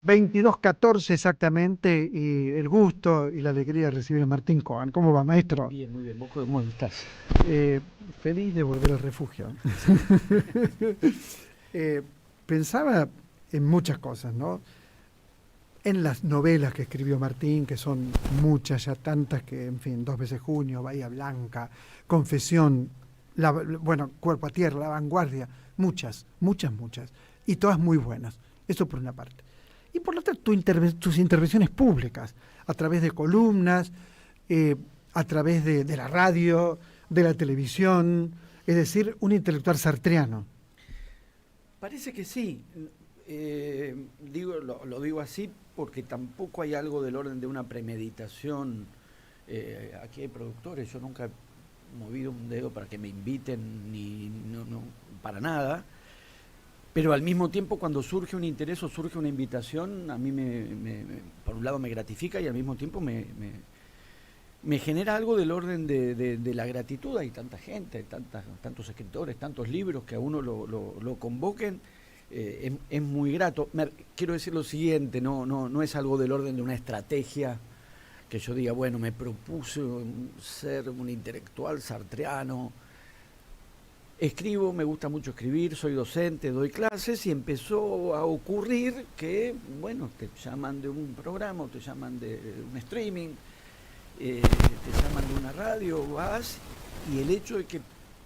22:14 exactamente, y el gusto y la alegría de recibir a Martín Cohen. ¿Cómo va, maestro? Bien, muy bien. ¿Vos cómo estás? Eh, Feliz de volver al refugio. Eh, Pensaba en muchas cosas, ¿no? En las novelas que escribió Martín, que son muchas, ya tantas que, en fin, Dos veces junio, Bahía Blanca, Confesión, bueno, Cuerpo a Tierra, La Vanguardia, muchas, muchas, muchas, y todas muy buenas. Eso por una parte. Y por la otra, tus intervenciones públicas, a través de columnas, eh, a través de la radio, de la televisión, es decir, un intelectual sartreano. Parece que sí. Lo digo así porque tampoco hay algo del orden de una premeditación. Aquí hay productores, yo nunca he movido un dedo para que me inviten, ni no, para nada. Pero al mismo tiempo, cuando surge un interés o surge una invitación, a mí por un lado me gratifica y al mismo tiempo me genera algo del orden de la gratitud. Hay tanta gente, tantos escritores, tantos libros que a uno lo convoquen. Es muy grato. Quiero decir lo siguiente, no es algo del orden de una estrategia que yo diga, bueno, me propuse ser un intelectual sartreano. Escribo, me gusta mucho escribir, soy docente, doy clases y empezó a ocurrir que, bueno, te llaman de un programa o te llaman de un streaming, te llaman de una radio, vas, y el hecho de que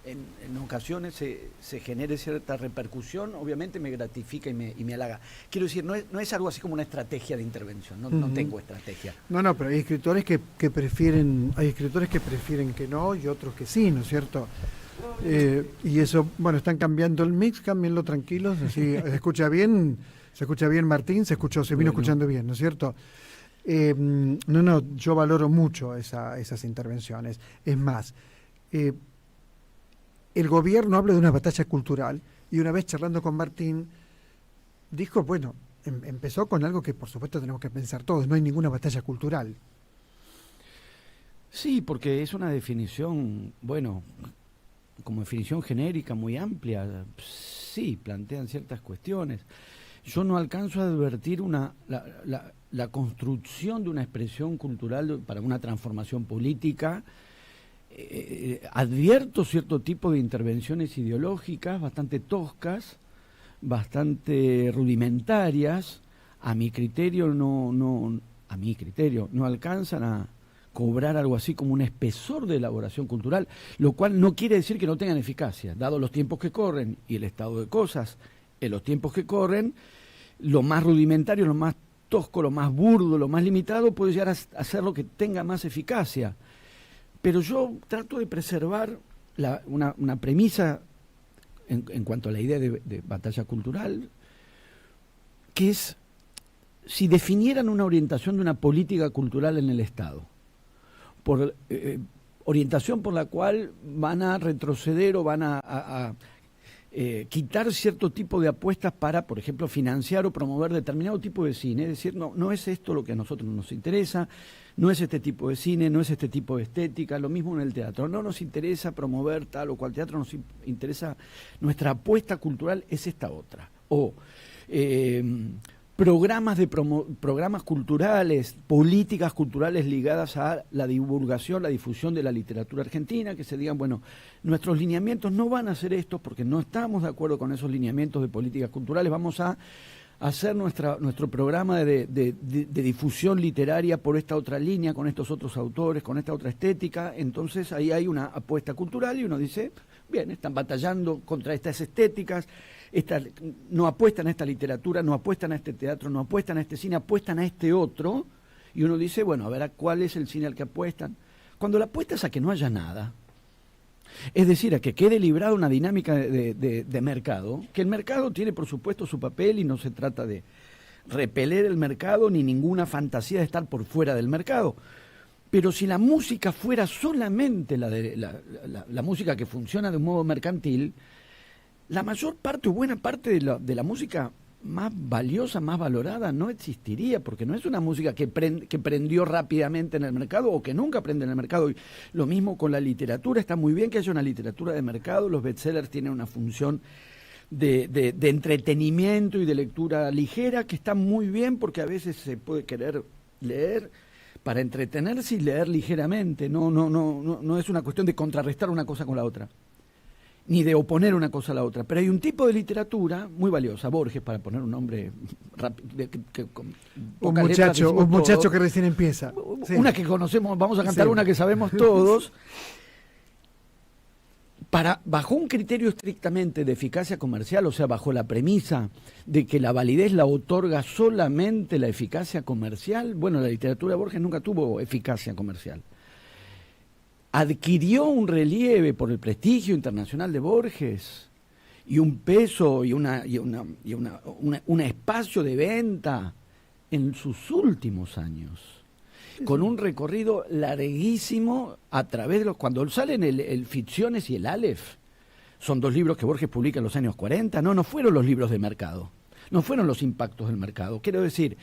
en ocasiones se genere cierta repercusión, obviamente me gratifica y me halaga. Quiero decir, no es algo así como una estrategia de intervención, no tengo estrategia. No, pero hay escritores que prefieren, hay escritores que prefieren que no y otros que sí, ¿no es cierto? Y eso, bueno, están cambiando el mix, cámbienlo tranquilos, así se escucha bien Martín, se vino escuchando bien, ¿no es cierto? No, yo valoro mucho esas intervenciones. Es más, eh, el gobierno habla de una batalla cultural y una vez charlando con Martín, dijo, bueno, empezó con algo que por supuesto tenemos que pensar todos, no hay ninguna batalla cultural. Sí, porque es una definición, bueno, como definición genérica muy amplia. Sí, plantean ciertas cuestiones. Yo no alcanzo a advertir la construcción de una expresión cultural para una transformación política. Advierto cierto tipo de intervenciones ideológicas bastante toscas, bastante rudimentarias. A mi criterio no alcanzan a cobrar algo así como un espesor de elaboración cultural, lo cual no quiere decir que no tengan eficacia, dado los tiempos que corren y el estado de cosas en los tiempos que corren. Lo más rudimentario, lo más tosco, lo más burdo, lo más limitado puede llegar a hacer lo que tenga más eficacia. Pero yo trato de preservar una premisa en cuanto a la idea de batalla cultural, que es, si definieran una orientación de una política cultural en el Estado, orientación por la cual van a retroceder o van a quitar cierto tipo de apuestas para, por ejemplo, financiar o promover determinado tipo de cine. Es decir, no es esto lo que a nosotros nos interesa, no es este tipo de cine, no es este tipo de estética, lo mismo en el teatro. No nos interesa promover tal o cual teatro, nos interesa, nuestra apuesta cultural es esta otra. O programas culturales, políticas culturales ligadas a la divulgación, la difusión de la literatura argentina, que se digan, bueno, nuestros lineamientos no van a ser estos porque no estamos de acuerdo con esos lineamientos de políticas culturales, vamos a hacer nuestro programa de difusión literaria por esta otra línea, con estos otros autores, con esta otra estética. Entonces ahí hay una apuesta cultural y uno dice, bien, están batallando contra estas estéticas, no apuestan a esta literatura, no apuestan a este teatro, no apuestan a este cine, apuestan a este otro, y uno dice, bueno, a ver, ¿a cuál es el cine al que apuestan? Cuando la apuesta es a que no haya nada, es decir, a que quede librada una dinámica de mercado, que el mercado tiene por supuesto su papel y no se trata de repeler el mercado ni ninguna fantasía de estar por fuera del mercado. Pero si la música fuera solamente la música que funciona de un modo mercantil, la mayor parte o buena parte de la música más valiosa, más valorada, no existiría, porque no es una música que prendió rápidamente en el mercado o que nunca prende en el mercado. Y lo mismo con la literatura, está muy bien que haya una literatura de mercado, los bestsellers tienen una función de entretenimiento y de lectura ligera, que está muy bien porque a veces se puede querer leer para entretenerse y leer ligeramente. No es una cuestión de contrarrestar una cosa con la otra, ni de oponer una cosa a la otra. Pero hay un tipo de literatura muy valiosa, Borges, para poner un nombre rápido, un muchacho que recién empieza. Sí. Una que conocemos, vamos a cantar una que sabemos todos. Bajo un criterio estrictamente de eficacia comercial, o sea, bajo la premisa de que la validez la otorga solamente la eficacia comercial, bueno, la literatura de Borges nunca tuvo eficacia comercial. Adquirió un relieve por el prestigio internacional de Borges y un peso y un espacio de venta en sus últimos años, con un recorrido larguísimo a través de los... Cuando salen el Ficciones y el Aleph, son dos libros que Borges publica en los años 40, no fueron los libros de mercado, no fueron los impactos del mercado. Quiero decir,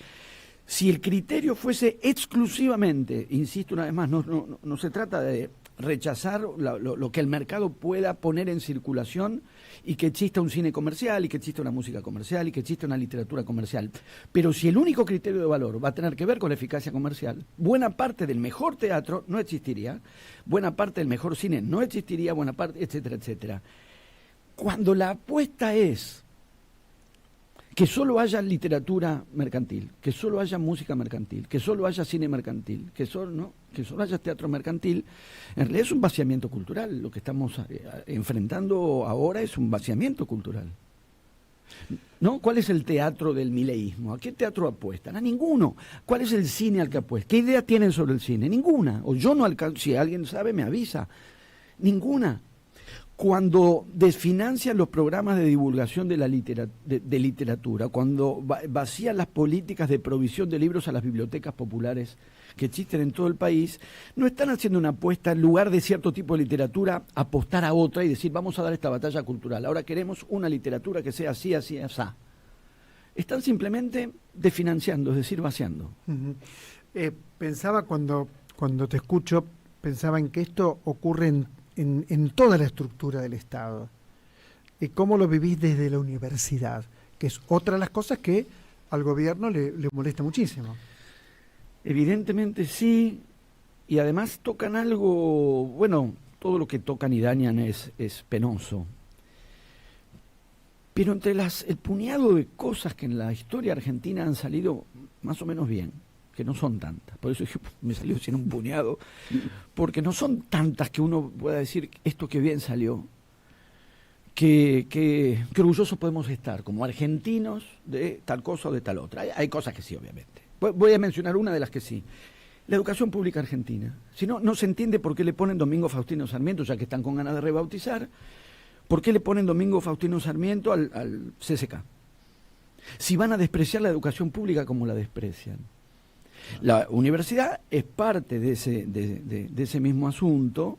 si el criterio fuese exclusivamente, insisto una vez más, no se trata de rechazar lo que el mercado pueda poner en circulación y que exista un cine comercial y que exista una música comercial y que exista una literatura comercial. Pero si el único criterio de valor va a tener que ver con la eficacia comercial, buena parte del mejor teatro no existiría, buena parte del mejor cine no existiría, buena parte, etcétera, etcétera. Cuando la apuesta es que solo haya literatura mercantil, que solo haya música mercantil, que solo haya cine mercantil, que solo haya teatro mercantil, en realidad es un vaciamiento cultural. Lo que estamos enfrentando ahora es un vaciamiento cultural. ¿No? ¿Cuál es el teatro del mileísmo? ¿A qué teatro apuestan? A ninguno. ¿Cuál es el cine al que apuestan? ¿Qué idea tienen sobre el cine? Ninguna. O yo no alcanzo, si alguien sabe me avisa. Ninguna. Cuando desfinancian los programas de divulgación de literatura, cuando vacían las políticas de provisión de libros a las bibliotecas populares que existen en todo el país, no están haciendo una apuesta en lugar de cierto tipo de literatura, apostar a otra y decir vamos a dar esta batalla cultural. Ahora queremos una literatura que sea así, así, así. Están simplemente desfinanciando, es decir, vaciando. Pensaba cuando te escucho, pensaba en que esto ocurre en toda la estructura del Estado. ¿Y cómo lo vivís desde la universidad? Que es otra de las cosas que al gobierno le molesta muchísimo. Evidentemente sí, y además tocan algo, bueno, todo lo que tocan y dañan es penoso. Pero entre el puñado de cosas que en la historia argentina han salido más o menos bien, que no son tantas, por eso me salió sin un puñado, porque no son tantas que uno pueda decir esto que bien salió, que orgullosos podemos estar como argentinos de tal cosa o de tal otra. Hay cosas que sí, obviamente. Voy a mencionar una de las que sí. La educación pública argentina. Si no se entiende por qué le ponen Domingo Faustino Sarmiento, ya que están con ganas de rebautizar, por qué le ponen Domingo Faustino Sarmiento al CCK. Si van a despreciar la educación pública como la desprecian. La universidad es parte de ese mismo asunto,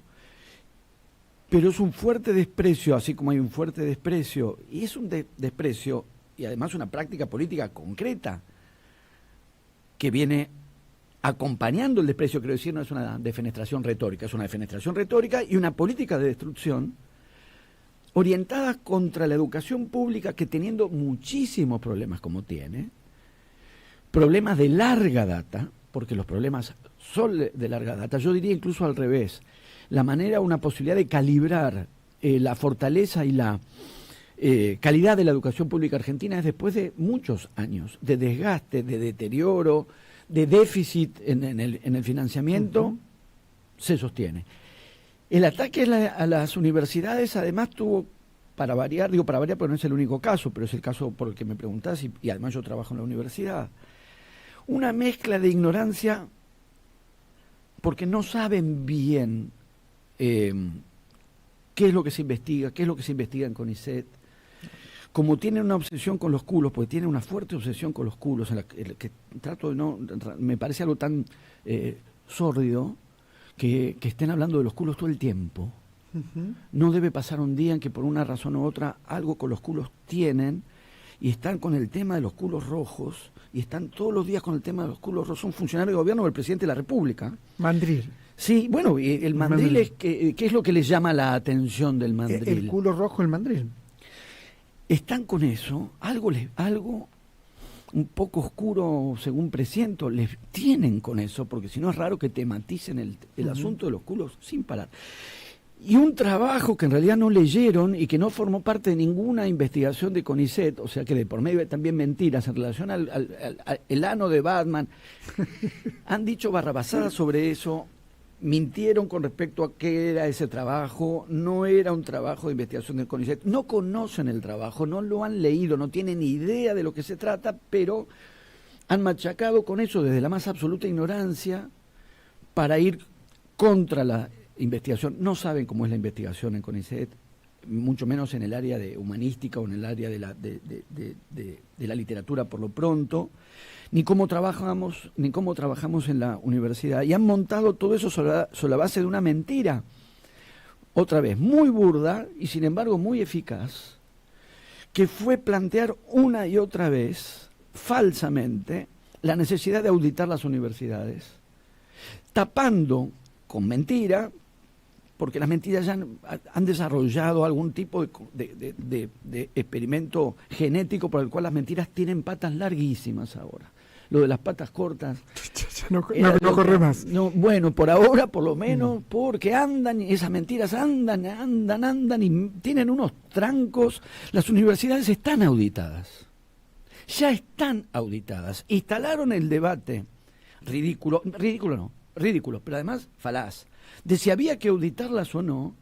pero es un fuerte desprecio, así como hay un fuerte desprecio, y es un desprecio, y además una práctica política concreta, que viene acompañando el desprecio, quiero decir, no es una defenestración retórica, es una defenestración retórica y una política de destrucción orientada contra la educación pública que, teniendo muchísimos problemas como tiene, problemas de larga data, porque los problemas son de larga data, yo diría incluso al revés, la manera, una posibilidad de calibrar la fortaleza y la calidad de la educación pública argentina es después de muchos años de desgaste, de deterioro, de déficit en el financiamiento, se sostiene. El ataque a las universidades además tuvo, para variar porque no es el único caso, pero es el caso por el que me preguntás y además yo trabajo en la universidad, una mezcla de ignorancia porque no saben bien qué es lo que se investiga, qué es lo que se investiga en CONICET. Como tienen una obsesión con los culos, porque tienen una fuerte obsesión con los culos, que trato de no, me parece algo tan sórdido que estén hablando de los culos todo el tiempo. No debe pasar un día en que por una razón u otra algo con los culos tienen y están con el tema de los culos rojos y están todos los días con el tema de los culos rojos. Son funcionarios de gobierno del presidente de la República. Mandril. Sí, bueno, el mandril es ¿qué es lo que les llama la atención del mandril? El culo rojo, el mandril. están con eso, algo un poco oscuro, según presiento, les tienen con eso, porque si no es raro que tematicen el asunto de los culos sin parar. Y un trabajo que en realidad no leyeron y que no formó parte de ninguna investigación de CONICET, o sea que de por medio hay también mentiras en relación al el ano de Batman. Han dicho barrabasadas sobre eso, mintieron con respecto a qué era ese trabajo, no era un trabajo de investigación del CONICET, no conocen el trabajo, no lo han leído, no tienen ni idea de lo que se trata, pero han machacado con eso desde la más absoluta ignorancia para ir contra la investigación. No saben cómo es la investigación en CONICET, mucho menos en el área de humanística o en el área de la literatura por lo pronto, ni cómo trabajamos en la universidad. Y han montado todo eso sobre la base de una mentira, otra vez muy burda y sin embargo muy eficaz, que fue plantear una y otra vez, falsamente, la necesidad de auditar las universidades, tapando con mentira, porque las mentiras ya han desarrollado algún tipo de experimento genético por el cual las mentiras tienen patas larguísimas ahora. Lo de las patas cortas no corre más. No, bueno, por ahora por lo menos, porque andan, esas mentiras andan y tienen unos trancos. Las universidades están auditadas, ya están auditadas. Instalaron el debate ridículo, pero además falaz, de si había que auditarlas o no,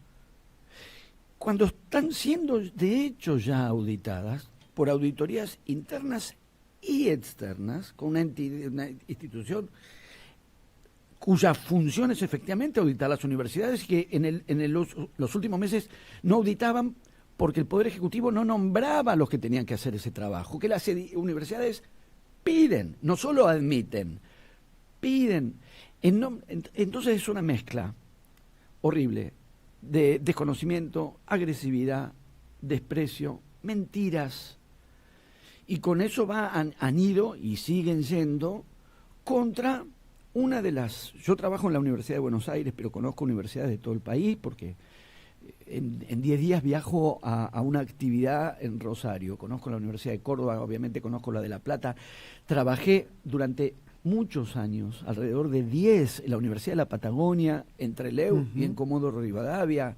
cuando están siendo de hecho ya auditadas por auditorías internas y externas, con una institución cuya función es efectivamente auditar las universidades, que en los últimos meses no auditaban porque el Poder Ejecutivo no nombraba a los que tenían que hacer ese trabajo, que las universidades piden, no solo admiten, piden. Entonces es una mezcla horrible de desconocimiento, agresividad, desprecio, mentiras. Y con eso han ido y siguen yendo contra una de las... Yo trabajo en la Universidad de Buenos Aires, pero conozco universidades de todo el país porque en 10 días viajo a una actividad en Rosario. Conozco la Universidad de Córdoba, obviamente conozco la de La Plata. Trabajé durante muchos años, alrededor de 10, en la Universidad de la Patagonia, en Trelew y en Comodoro Rivadavia.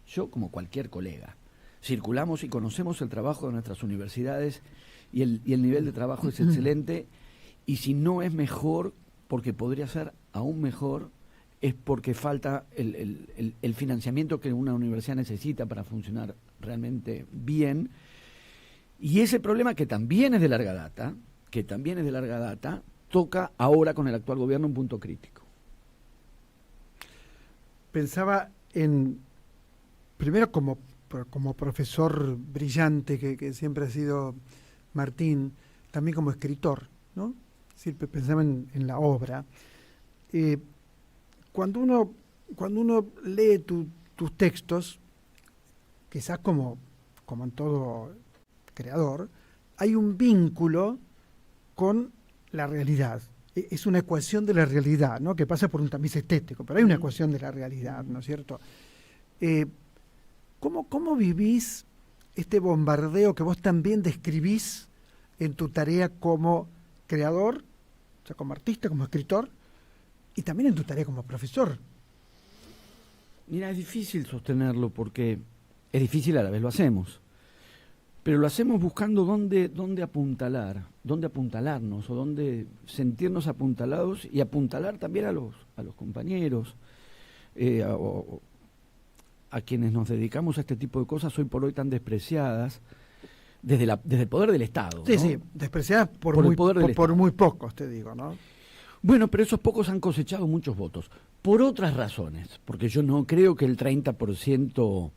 Yo, como cualquier colega, circulamos y conocemos el trabajo de nuestras universidades y el nivel de trabajo es excelente, y si no es mejor, porque podría ser aún mejor, es porque falta el financiamiento que una universidad necesita para funcionar realmente bien. Y ese problema, que también es de larga data, toca ahora con el actual gobierno un punto crítico. Pensaba primero como profesor brillante que siempre ha sido Martín, también como escritor, ¿no? Siempre pensaba en la obra. Cuando uno lee tus textos, quizás como en todo creador, hay un vínculo con la realidad. Es una ecuación de la realidad, ¿no? Que pasa por un tamiz estético, pero hay una ecuación de la realidad, ¿no es cierto? ¿Cómo vivís este bombardeo que vos también describís en tu tarea como creador, o sea, como artista, como escritor, y también en tu tarea como profesor? Mira, es difícil sostenerlo porque es difícil, a la vez lo hacemos, pero lo hacemos buscando dónde apuntalarnos o dónde sentirnos apuntalados y apuntalar también a los compañeros, a quienes nos dedicamos a este tipo de cosas hoy por hoy tan despreciadas desde el poder del Estado. Sí, ¿no? sí, despreciadas por muy pocos, te digo, ¿no? Bueno, pero esos pocos han cosechado muchos votos, por otras razones, porque yo no creo que el 30%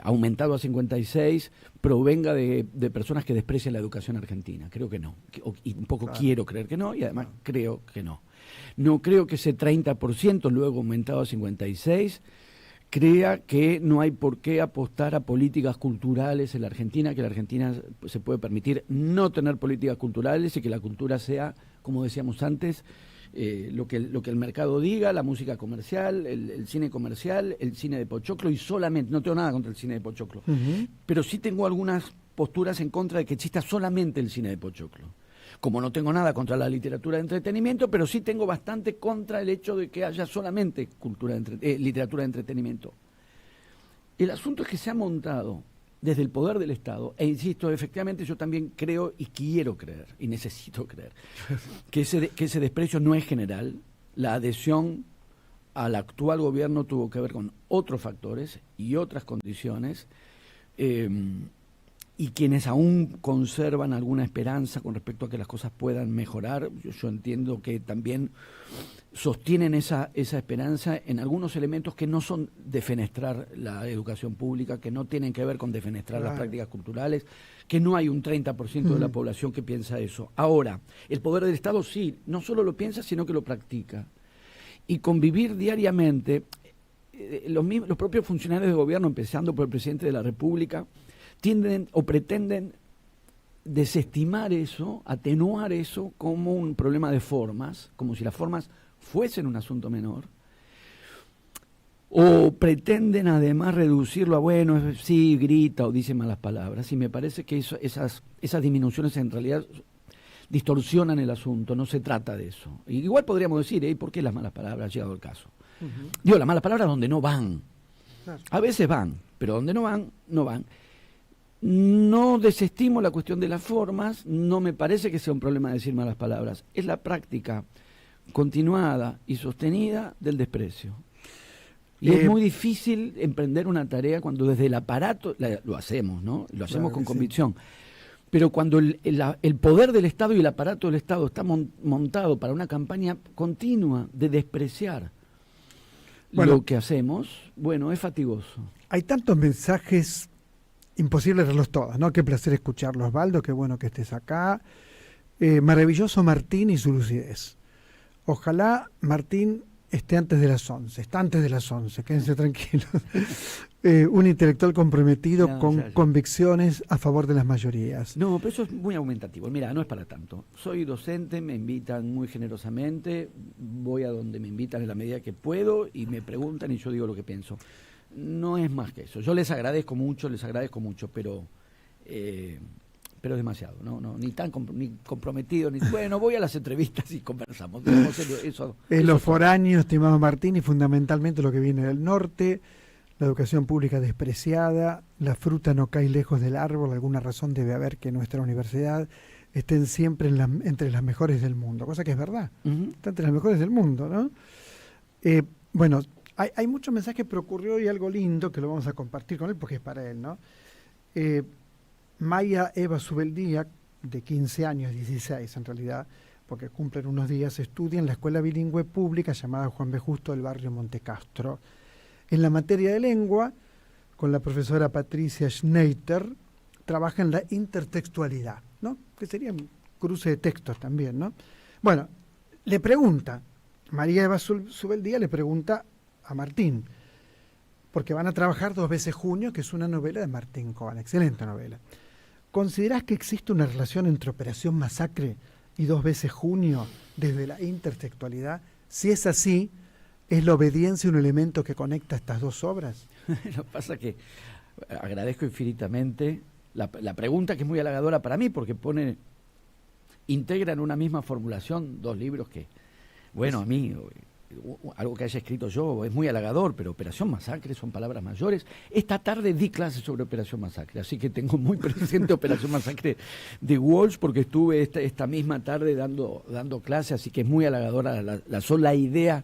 aumentado a 56 provenga de personas que desprecian la educación argentina. Creo que no, y un poco claro. Quiero creer que no, y además creo que no. No creo que ese 30% luego aumentado a 56 crea que no hay por qué apostar a políticas culturales en la Argentina, que la Argentina se puede permitir no tener políticas culturales y que la cultura sea, como decíamos antes, lo que el mercado diga, la música comercial, el cine comercial, el cine de pochoclo, y solamente, no tengo nada contra el cine de pochoclo, pero sí tengo algunas posturas en contra de que exista solamente el cine de pochoclo. Como no tengo nada contra la literatura de entretenimiento, pero sí tengo bastante contra el hecho de que haya solamente literatura de entretenimiento. El asunto es que se ha montado desde el poder del Estado, e insisto, efectivamente yo también creo y quiero creer, y necesito creer, que ese desprecio no es general. La adhesión al actual gobierno tuvo que ver con otros factores y otras condiciones, y quienes aún conservan alguna esperanza con respecto a que las cosas puedan mejorar, yo entiendo que también sostienen esa esperanza en algunos elementos que no son defenestrar la educación pública, que no tienen que ver con defenestrar las prácticas culturales, que no hay un 30% de la población que piensa eso. Ahora, el poder del Estado sí, no solo lo piensa, sino que lo practica. Y convivir diariamente, los propios funcionarios de gobierno, empezando por el presidente de la República, tienden o pretenden desestimar eso, atenuar eso como un problema de formas, como si las formas fuesen un asunto menor, o pretenden además reducirlo a, bueno, sí, grita o dice malas palabras, y me parece que esas disminuciones en realidad distorsionan el asunto, no se trata de eso. Y igual podríamos decir, ¿y por qué las malas palabras? Ha llegado el caso. Digo, las malas palabras donde no van. Claro. A veces van, pero donde no van, no van. No desestimo la cuestión de las formas, no me parece que sea un problema decir malas palabras. Es la práctica continuada y sostenida del desprecio. Y es muy difícil emprender una tarea cuando desde el aparato, lo hacemos, ¿no? Lo hacemos con convicción. Pero cuando el poder del Estado y el aparato del Estado está montado para una campaña continua de despreciar lo que hacemos, bueno, es fatigoso. Hay tantos mensajes, imposible leerlos todos, ¿no? Qué placer escucharlos, Osvaldo, qué bueno que estés acá. Maravilloso Martín y su lucidez. Ojalá Martín esté antes de las 11, está antes de las 11, quédense tranquilos. Un intelectual comprometido con convicciones a favor de las mayorías. No, pero eso es muy aumentativo. Mira, no es para tanto. Soy docente, me invitan muy generosamente, voy a donde me invitan en la medida que puedo y me preguntan y yo digo lo que pienso. No es más que eso. Yo les agradezco mucho, pero es demasiado, no ni tan ni comprometido, ni bueno, voy a las entrevistas y conversamos. Eso los foráneos, estimado Martín, y fundamentalmente lo que viene del norte, la educación pública despreciada, la fruta no cae lejos del árbol, alguna razón debe haber que nuestra universidad estén siempre entre las mejores del mundo, cosa que es verdad, está entre las mejores del mundo, ¿no? Bueno, hay muchos mensajes, pero ocurrió hoy algo lindo que lo vamos a compartir con él porque es para él, ¿no? Maya Eva Subeldía, de 15 años, 16 en realidad, porque cumplen unos días, estudia en la escuela bilingüe pública llamada Juan B. Justo del barrio Montecastro. En la materia de lengua, con la profesora Patricia Schneider, trabaja en la intertextualidad, ¿no? Que sería un cruce de textos también, ¿no? Bueno, le pregunta, María Eva Subeldía le pregunta a Martín, porque van a trabajar 2 veces junio, que es una novela de Martín Coban, excelente novela. ¿Considerás que existe una relación entre Operación Masacre y 2 veces junio desde la intertextualidad? Si es así, ¿es la obediencia un elemento que conecta estas 2 obras? Lo que pasa es que agradezco infinitamente la pregunta, que es muy halagadora para mí, porque integra en una misma formulación 2 libros que, bueno, a mí, algo que haya escrito yo es muy halagador, pero Operación Masacre son palabras mayores. Esta tarde di clases sobre Operación Masacre, así que tengo muy presente Operación Masacre de Walsh, porque estuve esta misma tarde dando clases, así que es muy halagadora la sola idea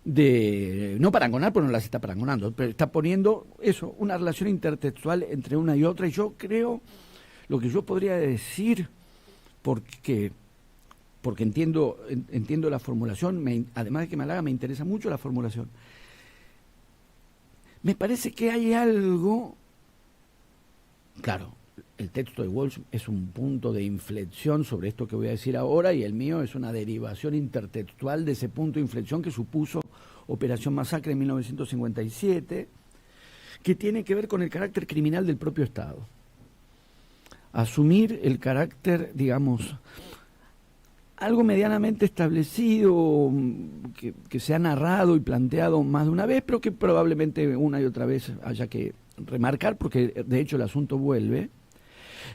de no parangonar, porque no las está parangonando, pero está poniendo eso, una relación intertextual entre una y otra, y yo creo, lo que yo podría decir, porque entiendo la formulación, además de que me halaga, me interesa mucho la formulación. Me parece que hay algo, claro, el texto de Walsh es un punto de inflexión sobre esto que voy a decir ahora, y el mío es una derivación intertextual de ese punto de inflexión que supuso Operación Masacre en 1957, que tiene que ver con el carácter criminal del propio Estado. Asumir el carácter, digamos, algo medianamente establecido, que se ha narrado y planteado más de una vez, pero que probablemente una y otra vez haya que remarcar, porque de hecho el asunto vuelve,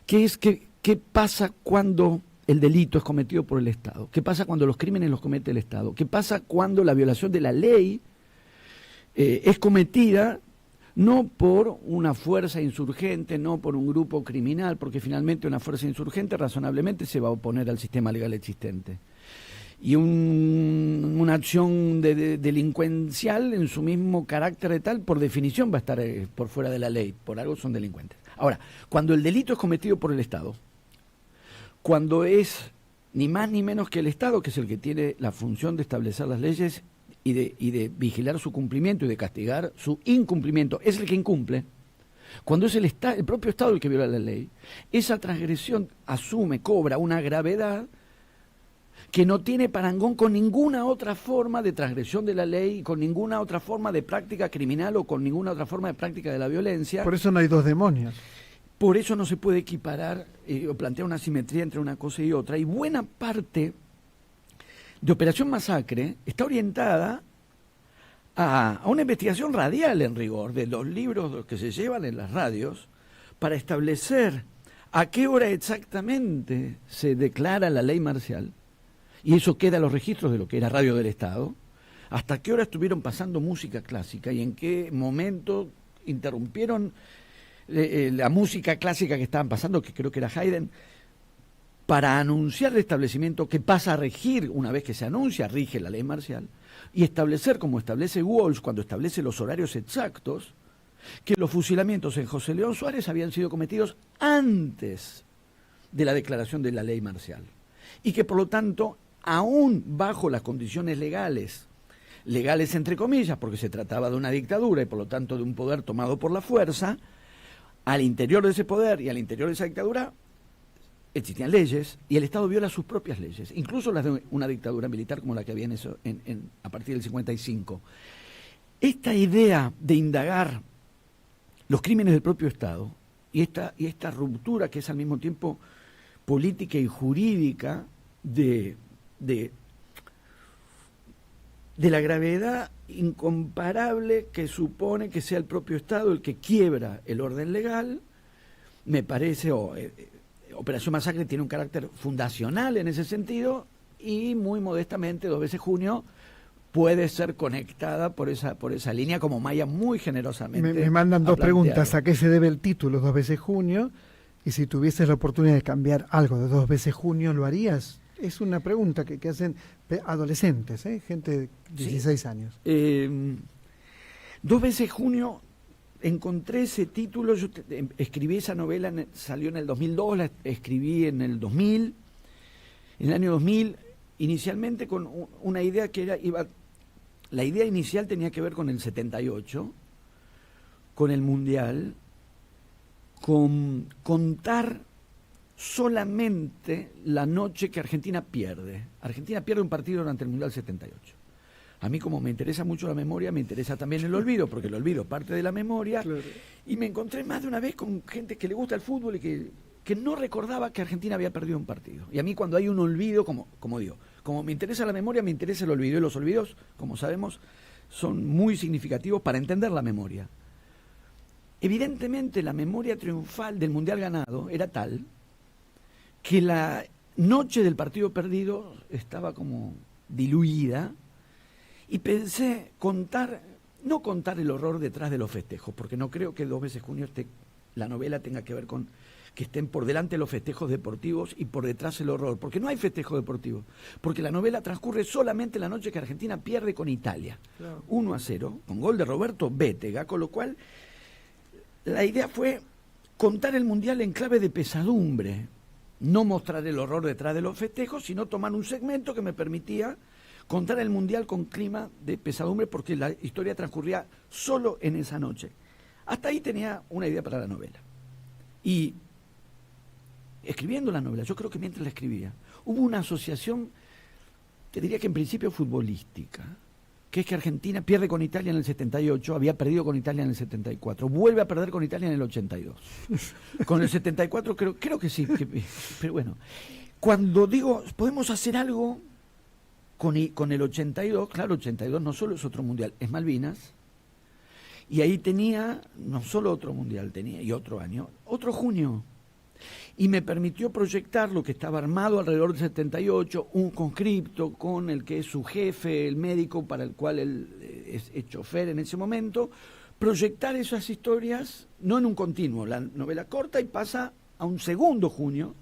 que es que qué pasa cuando el delito es cometido por el Estado, qué pasa cuando los crímenes los comete el Estado, qué pasa cuando la violación de la ley es cometida no por una fuerza insurgente, no por un grupo criminal, porque finalmente una fuerza insurgente razonablemente se va a oponer al sistema legal existente. Y una acción delincuencial en su mismo carácter de tal, por definición va a estar por fuera de la ley, por algo son delincuentes. Ahora, cuando el delito es cometido por el Estado, cuando es ni más ni menos que el Estado, que es el que tiene la función de establecer las leyes y de vigilar su cumplimiento y de castigar su incumplimiento, es el que incumple, cuando es el propio Estado el que viola la ley, esa transgresión cobra una gravedad que no tiene parangón con ninguna otra forma de transgresión de la ley, con ninguna otra forma de práctica criminal o con ninguna otra forma de práctica de la violencia. Por eso no hay dos demonios. Por eso no se puede equiparar o plantear una simetría entre una cosa y otra. Y buena parte de Operación Masacre está orientada a una investigación radial, en rigor, de los libros que se llevan en las radios, para establecer a qué hora exactamente se declara la ley marcial, y eso queda en los registros de lo que era Radio del Estado, hasta qué hora estuvieron pasando música clásica y en qué momento interrumpieron la música clásica que estaban pasando, que creo que era Haydn, para anunciar el establecimiento que pasa a regir, una vez que se anuncia, rige la ley marcial, y establecer, como establece Walsh cuando establece los horarios exactos, que los fusilamientos en José León Suárez habían sido cometidos antes de la declaración de la ley marcial, y que por lo tanto, aún bajo las condiciones legales entre comillas, porque se trataba de una dictadura y por lo tanto de un poder tomado por la fuerza, al interior de ese poder y al interior de esa dictadura existían leyes y el Estado viola sus propias leyes, incluso las de una dictadura militar como la que había a partir del 55. Esta idea de indagar los crímenes del propio Estado y esta ruptura que es al mismo tiempo política y jurídica de la gravedad incomparable que supone que sea el propio Estado el que quiebra el orden legal, me parece... Operación Masacre tiene un carácter fundacional en ese sentido y muy modestamente 2 veces junio puede ser conectada por esa línea, como Maya muy generosamente me mandan dos preguntas: ¿a qué se debe el título 2 veces junio? Y si tuvieses la oportunidad de cambiar algo de 2 veces junio, ¿lo harías? Es una pregunta que hacen adolescentes, gente de 16 años. 2 veces junio. Encontré ese título, yo escribí esa novela, salió en el 2002, la escribí en el 2000, en el año 2000, inicialmente con una idea que la idea inicial tenía que ver con el 78, con el Mundial, con contar solamente la noche que Argentina pierde. Argentina pierde un partido durante el Mundial 78. A mí, como me interesa mucho la memoria, me interesa también el olvido, porque el olvido parte de la memoria. Claro. Y me encontré más de una vez con gente que le gusta el fútbol y que no recordaba que Argentina había perdido un partido. Y a mí, cuando hay un olvido, como digo, como me interesa la memoria, me interesa el olvido. Y los olvidos, como sabemos, son muy significativos para entender la memoria. Evidentemente, la memoria triunfal del Mundial ganado era tal que la noche del partido perdido estaba como diluida. Y pensé no contar el horror detrás de los festejos, porque no creo que 2 veces junio la novela tenga que ver con que estén por delante los festejos deportivos y por detrás el horror, porque no hay festejo deportivo, porque la novela transcurre solamente la noche que Argentina pierde con Italia, claro. 1-0, con gol de Roberto Bétega, con lo cual la idea fue contar el Mundial en clave de pesadumbre, no mostrar el horror detrás de los festejos, sino tomar un segmento que me permitía contar el Mundial con clima de pesadumbre, porque la historia transcurría solo en esa noche. Hasta ahí tenía una idea para la novela. Y escribiendo la novela, yo creo que mientras la escribía, hubo una asociación, que diría que en principio futbolística, que es que Argentina pierde con Italia en el 78, había perdido con Italia en el 74, vuelve a perder con Italia en el 82. Con el 74 creo que sí, pero bueno. cuando digo, podemos hacer algo con el 82, claro, 82 no solo es otro mundial, es Malvinas, y ahí tenía, no solo otro mundial, tenía, y otro año, otro junio, y me permitió proyectar lo que estaba armado alrededor del 78, un conscripto con el que es su jefe, el médico para el cual él es chofer en ese momento, proyectar esas historias, no en un continuo, la novela corta y pasa a un segundo junio.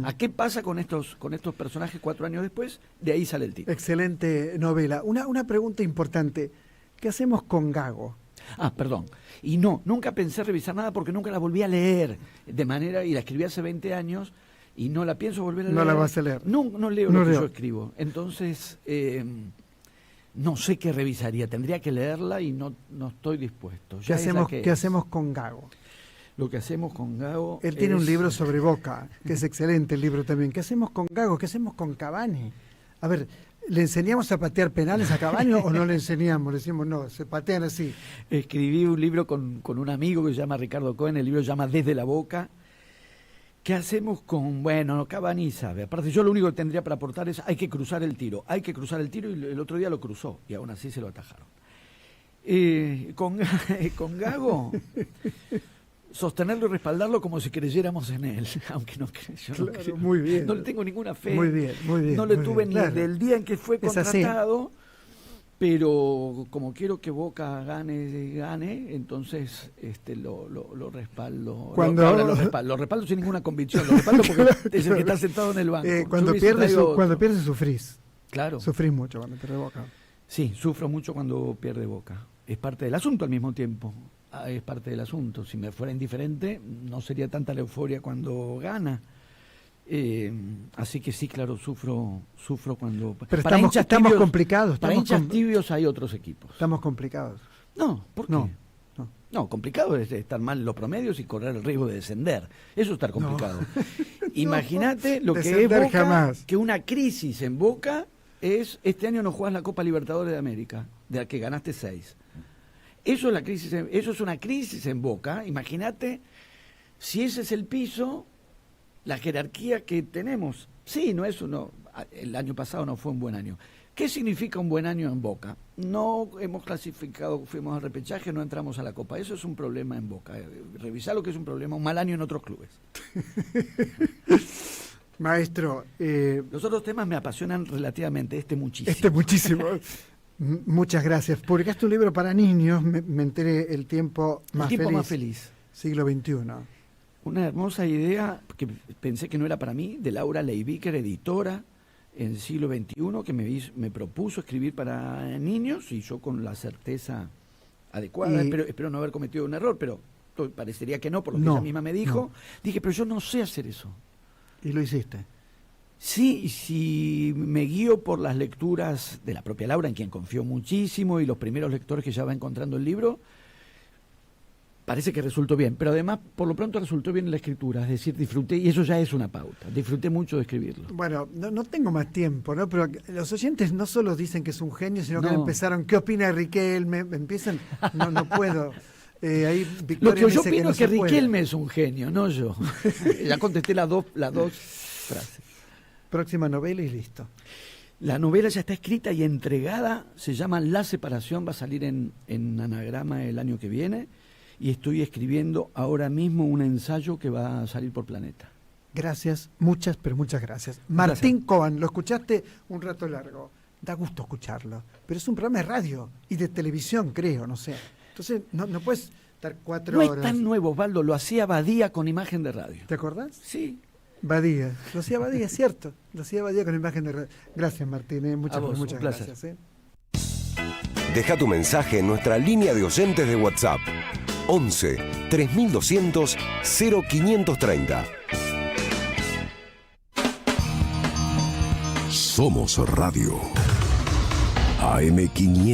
¿A qué pasa con estos personajes 4 años después? De ahí sale el título. Excelente novela. Una pregunta importante. ¿Qué hacemos con Gago? Perdón. Y no, nunca pensé revisar nada porque nunca la volví a leer. De manera, y la escribí hace 20 años y no la pienso volver a leer. No la vas a leer. No leo lo que yo escribo. Entonces, no sé qué revisaría. Tendría que leerla y no estoy dispuesto. ¿Qué hacemos con Gago? Lo que hacemos con Gago. Él tiene un libro sobre Boca, que es excelente el libro también. ¿Qué hacemos con Gago? ¿Qué hacemos con Cavani? A ver, ¿le enseñamos a patear penales a Cavani o no le enseñamos? Le decimos, no, se patean así. Escribí un libro con un amigo que se llama Ricardo Cohen, el libro se llama Desde la Boca. ¿Qué hacemos con, Cavani sabe? Aparte, yo lo único que tendría para aportar es, hay que cruzar el tiro y el otro día lo cruzó y aún así se lo atajaron. Con Gago... sostenerlo y respaldarlo como si creyéramos en él, aunque no creo. Muy bien. No le tengo ninguna fe. Muy bien. No le tuve ni del día en que fue contratado, pero como quiero que Boca gane, entonces lo respaldo. Lo respaldo sin ninguna convicción, lo respaldo porque es el que está sentado en el banco. Cuando pierde sufrís. Claro. Sufrís mucho cuando pierde Boca. Sí, sufro mucho cuando pierde Boca. Es parte del asunto al mismo tiempo. Es parte del asunto. Si me fuera indiferente, no sería tanta la euforia cuando gana. Así que sí, claro, sufro cuando... Pero estamos complicados. Para hinchas tibios hay otros equipos. Estamos complicados. No, ¿por qué? No, complicado es estar mal en los promedios y correr el riesgo de descender. Eso es estar complicado. Imagínate lo que es Boca, jamás. Que una crisis en Boca es, este año no jugás la Copa Libertadores de América, de la que ganaste 6. Eso es una crisis en Boca. Imagínate si ese es el piso, la jerarquía que tenemos. Sí, el año pasado no fue un buen año. ¿Qué significa un buen año en Boca? No hemos clasificado, fuimos al repechaje, no entramos a la Copa. Eso es un problema en Boca. Revisar lo que es un problema, un mal año en otros clubes. Maestro. Los otros temas me apasionan relativamente, muchísimo. Muchísimo. Muchas gracias. Publicaste un libro para niños, me enteré, El tiempo más feliz. Siglo XXI. Una hermosa idea que pensé que no era para mí, de Laura Leiviker, editora en Siglo XXI, que me propuso escribir para niños y yo con la certeza adecuada, espero no haber cometido un error, pero parecería que no, por lo que ella misma me dijo. Dije, pero yo no sé hacer eso. ¿Y lo hiciste? Sí, si me guío por las lecturas de la propia Laura, en quien confío muchísimo, y los primeros lectores que ya va encontrando el libro, parece que resultó bien. Pero además, por lo pronto resultó bien en la escritura, es decir, disfruté, y eso ya es una pauta, disfruté mucho de escribirlo. Bueno, no tengo más tiempo, ¿no? Pero los oyentes no solo dicen que es un genio, sino que empezaron, ¿qué opina Riquelme? Empiezan, no puedo... ahí lo que yo opino es que Riquelme es un genio, no yo. Ya contesté las dos frases. Próxima novela y listo. La novela ya está escrita y entregada, se llama La Separación, va a salir en Anagrama el año que viene, y estoy escribiendo ahora mismo un ensayo que va a salir por Planeta. Gracias, muchas gracias. Martín Coan, lo escuchaste un rato largo, da gusto escucharlo, pero es un programa de radio y de televisión, creo, no sé. Entonces no puedes estar 4 horas. No es tan nuevo, Osvaldo, lo hacía Badía con imagen de radio. ¿Te acordás? Sí. Badía, lo hacía Badía, es cierto, lo hacía Badía con imagen de radio. Gracias, Martín, muchas gracias. Deja tu mensaje en nuestra línea de oyentes de WhatsApp, 11 3200 0530. Somos Radio AM500.